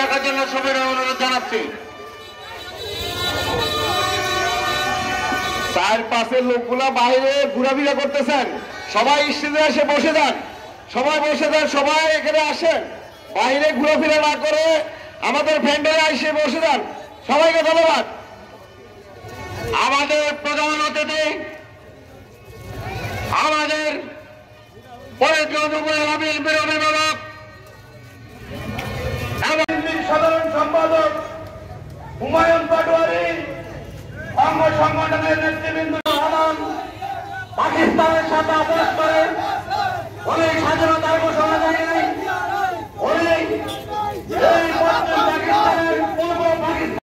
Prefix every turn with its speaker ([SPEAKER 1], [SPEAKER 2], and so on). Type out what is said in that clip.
[SPEAKER 1] রাখার জন্য সবাই অনুরোধ জানাচ্ছি। চারপাশের লোকগুলা বাইরে ঘোরাফেরা করতেছেন, সবাই স্টেজে এসে বসে যান, সবাই বসে যান, সবাই এখানে আসেন, বাইরে ঘোরাফেরা না করে আমাদের প্যান্ডেলে এসে বসে যান। সবাইকে ধন্যবাদ। আমাদের প্রধান অতিথি আমাদের অভিভাবক সাধারণ সম্পাদক হুমায়ুন পাটোয়ারি, অঙ্গ সংগঠনের নেতৃবৃন্দ, পাকিস্তানের সাথে আপোষ করে অনেক স্বাধীনতার ঘোষণা দেয়নি।